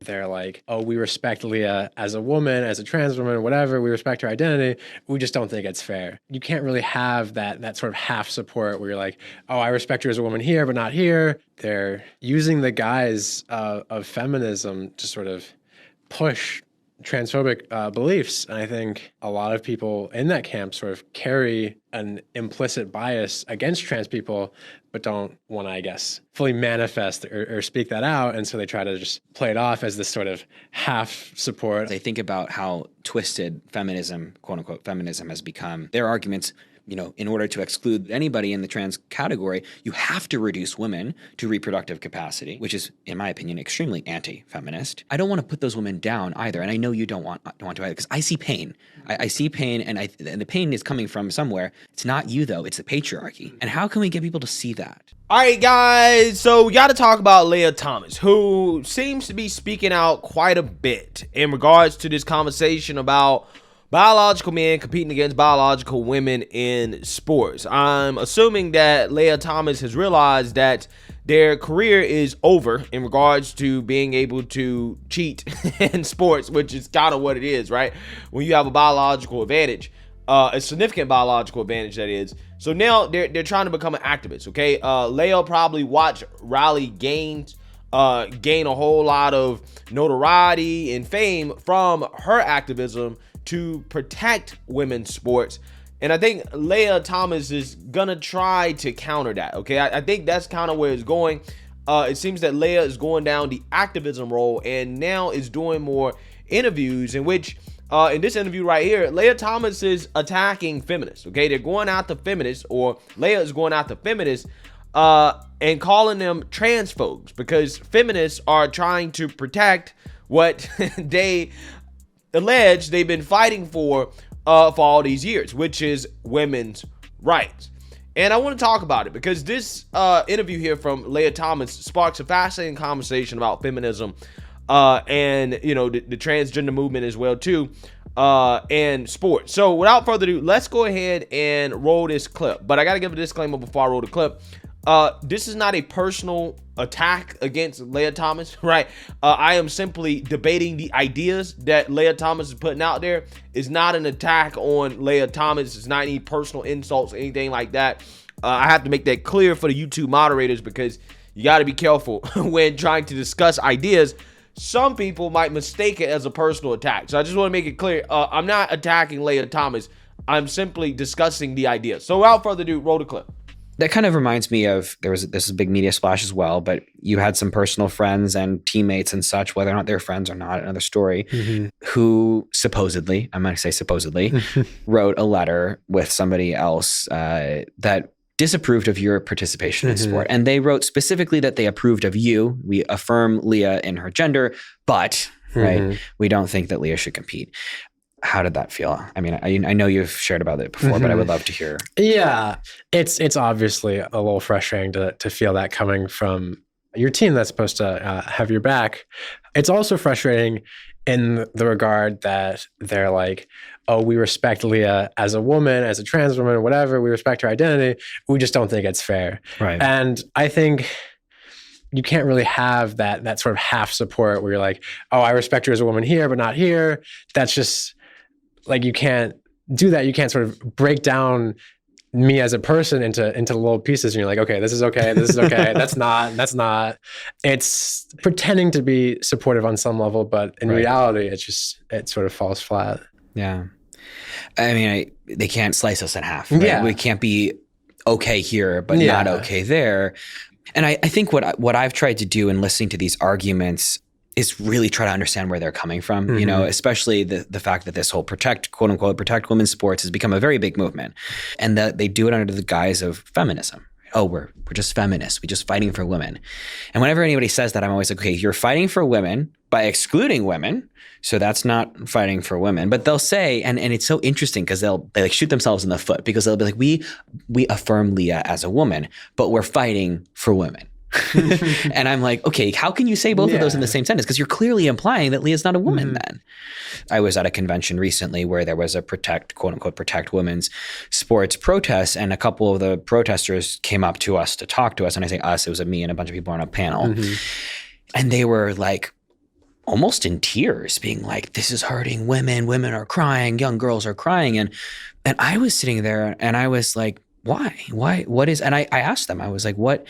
they're like, oh, we respect Lia as a woman, as a trans woman, whatever. We respect her identity. We just don't think it's fair. You can't really have that sort of half support where you're like, oh, I respect her as a woman here, but not here. They're using the guise of feminism to sort of push transphobic beliefs. And I think a lot of people in that camp sort of carry an implicit bias against trans people, but don't want to, I guess, fully manifest or speak that out. And so they try to just play it off as this sort of half support. They think about how twisted feminism, quote unquote, feminism has become. Their arguments, you know, in order to exclude anybody in the trans category, you have to reduce women to reproductive capacity, which is, in my opinion, extremely anti-feminist. I don't want to put those women down either, and I know you don't want to either, because I see pain. I see pain, and the pain is coming from somewhere. It's not you, though. It's the patriarchy. And how can we get people to see that? All right, guys, so we got to talk about Lia Thomas, who seems to be speaking out quite a bit in regards to this conversation about biological men competing against biological women in sports. I'm assuming that Lia Thomas has realized that their career is over in regards to being able to cheat in sports, which is kind of what it is, right? When you have a biological advantage, a significant biological advantage, that is. So now they're trying to become an activist, okay? Lia probably watched Riley gain a whole lot of notoriety and fame from her activism to protect women's sports. And I think Lia Thomas is gonna try to counter that, okay? I think that's kind of where it's going. It seems that Lia is going down the activism role and now is doing more interviews in which, in this interview right here, Lia Thomas is attacking feminists, okay? They're going after feminists, or Lia is going after feminists and calling them transphobes, because feminists are trying to protect what they allege they've been fighting for all these years, which is women's rights. And I want to talk about it because this interview here from Lia Thomas sparks a fascinating conversation about feminism and, you know, the transgender movement as well too, and sports. So without further ado, let's go ahead and roll this clip. But I got to give a disclaimer before I roll the clip. This is not a personal attack against Lia Thomas, right? I am simply debating the ideas that Lia Thomas is putting out there. It's not an attack on Lia Thomas. It's not any personal insults or anything like that. I have to make that clear for the YouTube moderators because you got to be careful when trying to discuss ideas. Some people might mistake it as a personal attack. So I just want to make it clear. I'm not attacking Lia Thomas. I'm simply discussing the idea. So without further ado, roll the clip. That kind of reminds me of, this is a big media splash as well, but you had some personal friends and teammates and such, whether or not they're friends or not, another story, who supposedly, I'm going to say supposedly, wrote a letter with somebody else that disapproved of your participation in sport. And they wrote specifically that they approved of you. We affirm Lia in her gender, but right, we don't think that Lia should compete. How did that feel? I mean, I know you've shared about it before, but I would love to hear. Yeah, it's obviously a little frustrating to feel that coming from your team that's supposed to have your back. It's also frustrating in the regard that they're like, oh, we respect Lia as a woman, as a trans woman, whatever. We respect her identity. We just don't think it's fair. Right. And I think you can't really have that sort of half support where you're like, oh, I respect her as a woman here, but not here. That's just like, you can't do that. You can't sort of break down me as a person into little pieces. And you're like, okay, this is okay. This is okay. That's not. It's pretending to be supportive on some level, but in reality, it sort of falls flat. Yeah. I mean, they can't slice us in half. Right? Yeah. We can't be okay here, but not okay there. And I think what I've tried to do in listening to these arguments is really try to understand where they're coming from, you know, especially the fact that this whole quote unquote, protect women's sports has become a very big movement, and that they do it under the guise of feminism. Oh, we're just feminists. We're just fighting for women. And whenever anybody says that, I'm always like, okay, you're fighting for women by excluding women. So that's not fighting for women. But they'll say, and it's so interesting because they like shoot themselves in the foot, because they'll be like, we affirm Lia as a woman, but we're fighting for women. And I'm like, okay, how can you say both of those in the same sentence? Because you're clearly implying that Lia's not a woman then. I was at a convention recently where there was a quote unquote, protect women's sports protest. And a couple of the protesters came up to us to talk to us. And I say us, it was me and a bunch of people on a panel. And they were like, almost in tears, being like, this is hurting women. Women are crying. Young girls are crying. And I was sitting there and I was like, why? What is, and I asked them, I was like, what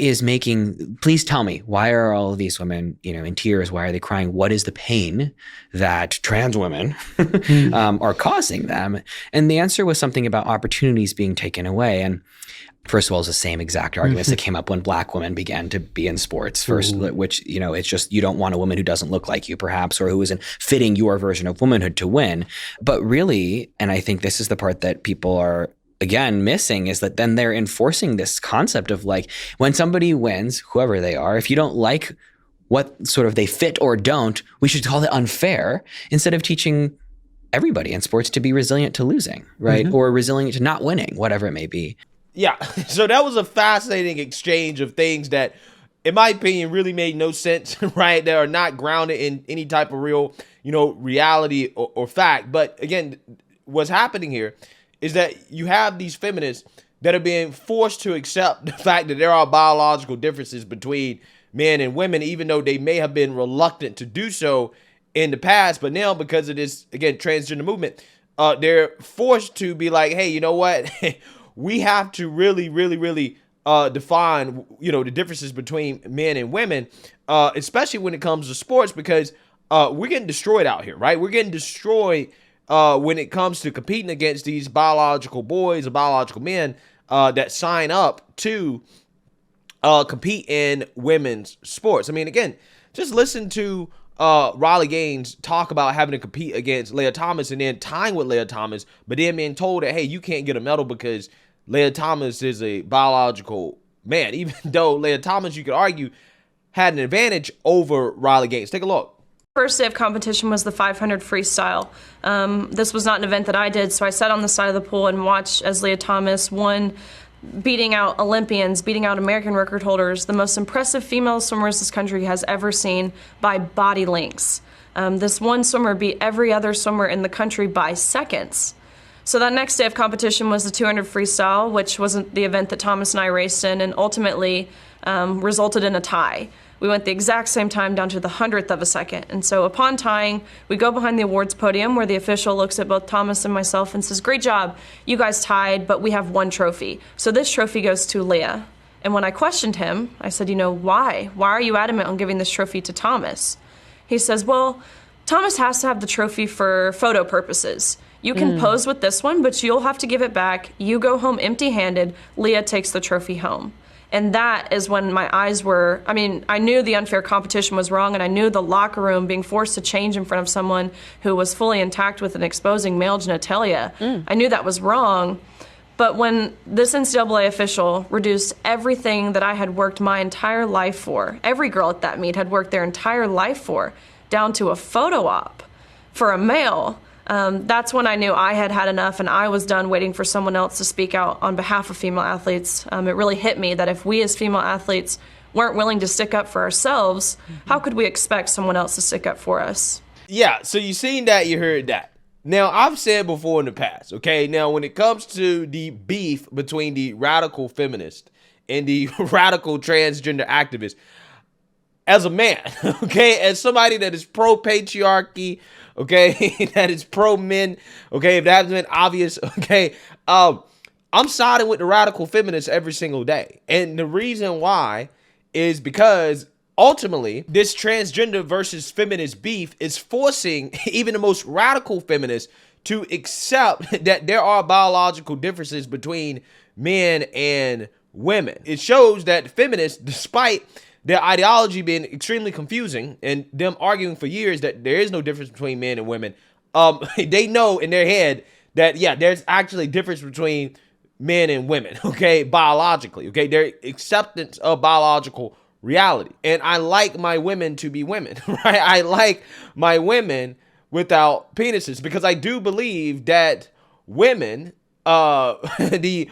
is making, please tell me, why are all of these women, in tears? Why are they crying? What is the pain that trans women are causing them? And the answer was something about opportunities being taken away. And first of all, it's the same exact arguments that came up when Black women began to be in sports first, which, it's just, you don't want a woman who doesn't look like you perhaps, or who isn't fitting your version of womanhood to win. But really, and I think this is the part that people are, again, missing, is that then they're enforcing this concept of like, when somebody wins, whoever they are, if you don't like what sort of they fit or don't, we should call it unfair, instead of teaching everybody in sports to be resilient to losing, right? Or resilient to not winning, whatever it may be. Yeah, so that was a fascinating exchange of things that, in my opinion, really made no sense, right? That are not grounded in any type of real, reality or fact. But again, what's happening here is that you have these feminists that are being forced to accept the fact that there are biological differences between men and women, even though they may have been reluctant to do so in the past. But now, because of this, again, transgender movement, they're forced to be like, hey, you know what? We have to really, really, really define, the differences between men and women, especially when it comes to sports, because we're getting destroyed out here, right? We're getting destroyed when it comes to competing against these biological boys or biological men that sign up to compete in women's sports. I mean, again, just listen to Riley Gaines talk about having to compete against Lia Thomas and then tying with Lia Thomas, but then being told that, hey, you can't get a medal because Lia Thomas is a biological man, even though Lia Thomas, you could argue, had an advantage over Riley Gaines. Take a look. First day of competition was the 500 freestyle. This was not an event that I did, so I sat on the side of the pool and watched as Lia Thomas won, beating out Olympians, beating out American record holders, the most impressive female swimmers this country has ever seen by body lengths. This one swimmer beat every other swimmer in the country by seconds. So that next day of competition was the 200 freestyle, which wasn't the event that Thomas and I raced in, and ultimately resulted in a tie. We went the exact same time down to the 100th of a second. And so upon tying, we go behind the awards podium where the official looks at both Thomas and myself and says, great job, you guys tied, but we have one trophy. So this trophy goes to Lia. And when I questioned him, I said, why? Why are you adamant on giving this trophy to Thomas? He says, well, Thomas has to have the trophy for photo purposes. You can pose with this one, but you'll have to give it back. You go home empty-handed. Lia takes the trophy home. And that is when my eyes were, I knew the unfair competition was wrong, and I knew the locker room being forced to change in front of someone who was fully intact with an exposing male genitalia. I knew that was wrong. But when this NCAA official reduced everything that I had worked my entire life for, every girl at that meet had worked their entire life for, down to a photo op for a male, that's when I knew I had had enough and I was done waiting for someone else to speak out on behalf of female athletes. It really hit me that if we as female athletes weren't willing to stick up for ourselves, how could we expect someone else to stick up for us? Yeah, so you seen that, you heard that. Now, I've said before in the past, okay, now when it comes to the beef between the radical feminist and the radical transgender activist, as a man, okay, as somebody that is pro-patriarchy, okay, that is pro-men, okay, if that hasn't been obvious, okay, I'm siding with the radical feminists every single day. And the reason why is because ultimately this transgender versus feminist beef is forcing even the most radical feminists to accept that there are biological differences between men and women. It shows that feminists, despite their ideology being extremely confusing and them arguing for years that there is no difference between men and women, they know in their head that, yeah, there's actually a difference between men and women, okay, biologically, okay, their acceptance of biological reality. And I like my women to be women, right? I like my women without penises because I do believe that women, the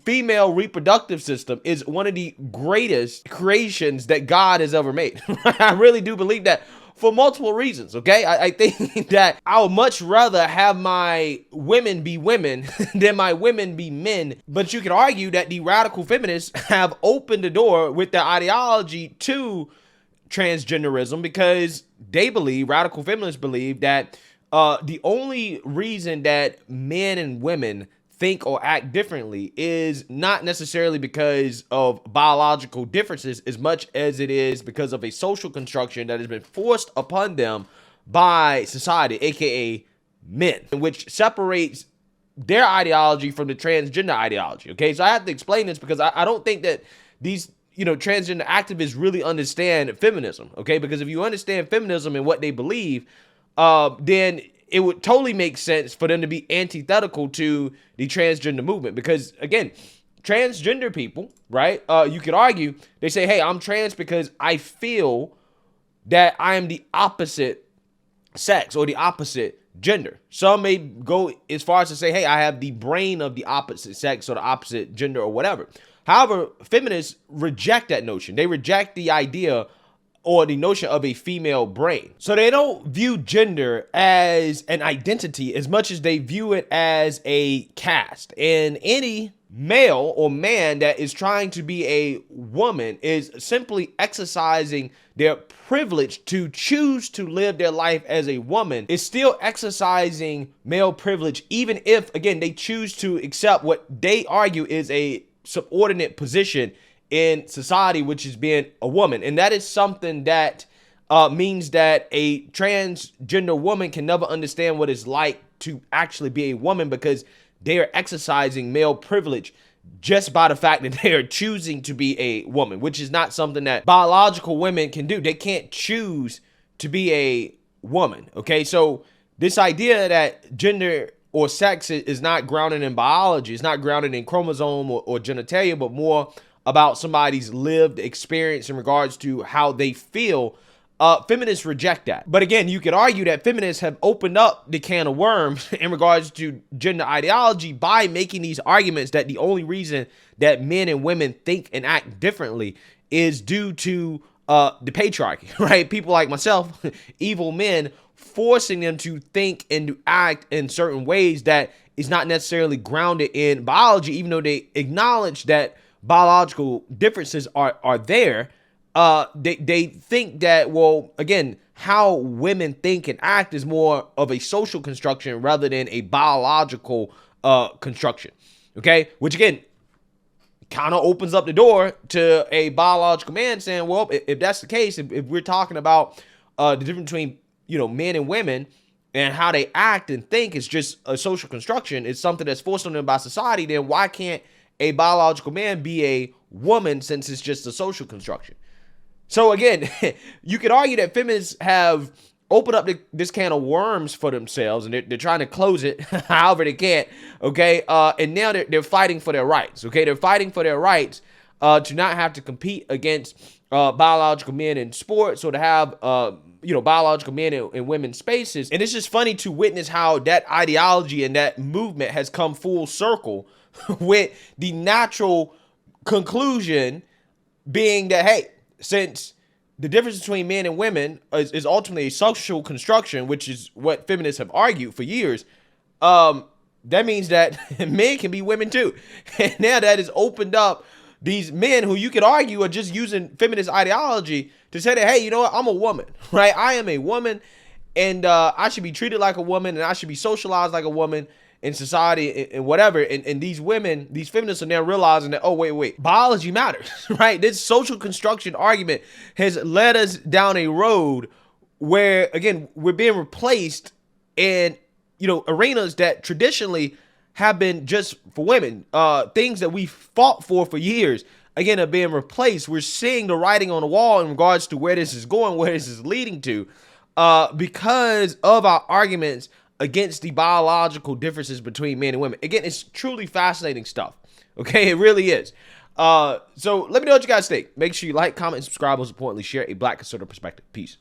female reproductive system is one of the greatest creations that God has ever made. I really do believe that for multiple reasons, okay? I think that I would much rather have my women be women than my women be men. But you could argue that the radical feminists have opened the door with their ideology to transgenderism because they believe, radical feminists believe, that the only reason that men and women think or act differently is not necessarily because of biological differences as much as it is because of a social construction that has been forced upon them by society, aka men, which separates their ideology from the transgender ideology. Okay, so I have to explain this because I don't think that these transgender activists really understand feminism. Okay, because if you understand feminism and what they believe, then it would totally make sense for them to be antithetical to the transgender movement. Because again, transgender people, right? You could argue, they say, hey, I'm trans because I feel that I am the opposite sex or the opposite gender. Some may go as far as to say, hey, I have the brain of the opposite sex or the opposite gender or whatever. However, feminists reject that notion. They reject the idea or the notion of a female brain. So they don't view gender as an identity as much as they view it as a caste. And any male or man that is trying to be a woman is simply exercising their privilege to choose to live their life as a woman, is still exercising male privilege, even if, again, they choose to accept what they argue is a subordinate position in society, which is being a woman. And that is something that means that a transgender woman can never understand what it's like to actually be a woman because they are exercising male privilege just by the fact that they are choosing to be a woman, which is not something that biological women can do. They can't choose to be a woman. Okay, so this idea that gender or sex is not grounded in biology, it's not grounded in chromosome or genitalia, but more about somebody's lived experience in regards to how they feel, feminists reject that. But again, you could argue that feminists have opened up the can of worms in regards to gender ideology by making these arguments that the only reason that men and women think and act differently is due to the patriarchy, right? People like myself, evil men, forcing them to think and to act in certain ways that is not necessarily grounded in biology, even though they acknowledge that biological differences are there. They think that, well, again, how women think and act is more of a social construction rather than a biological construction. Okay, which again kind of opens up the door to a biological man saying, well, if that's the case, if we're talking about the difference between men and women and how they act and think is just a social construction, it's something that's forced on them by society, then why can't a biological man be a woman since it's just a social construction? So again, you could argue that feminists have opened up this can of worms for themselves, and they're trying to close it however they can, okay? And now they're fighting for their rights, okay? They're fighting for their rights to not have to compete against biological men in sports or to have biological men in women's spaces. And it's just funny to witness how that ideology and that movement has come full circle with the natural conclusion being that, hey, since the difference between men and women is ultimately a social construction, which is what feminists have argued for years, that means that men can be women too. And now that has opened up these men who you could argue are just using feminist ideology to say that, hey, you know what, I'm a woman, right? I am a woman, and I should be treated like a woman, and I should be socialized like a woman in society and whatever. And these women, these feminists are now realizing that, oh, wait, biology matters, right? This social construction argument has led us down a road where, again, we're being replaced in, arenas that traditionally have been just for women. Things that we fought for years, again, are being replaced. We're seeing the writing on the wall in regards to where this is going, where this is leading to, because of our arguments against the biological differences between men and women. Again, it's truly fascinating stuff. Okay, it really is. So let me know what you guys think. Make sure you like, comment, and subscribe. Most importantly, share a Black conservative perspective. Peace.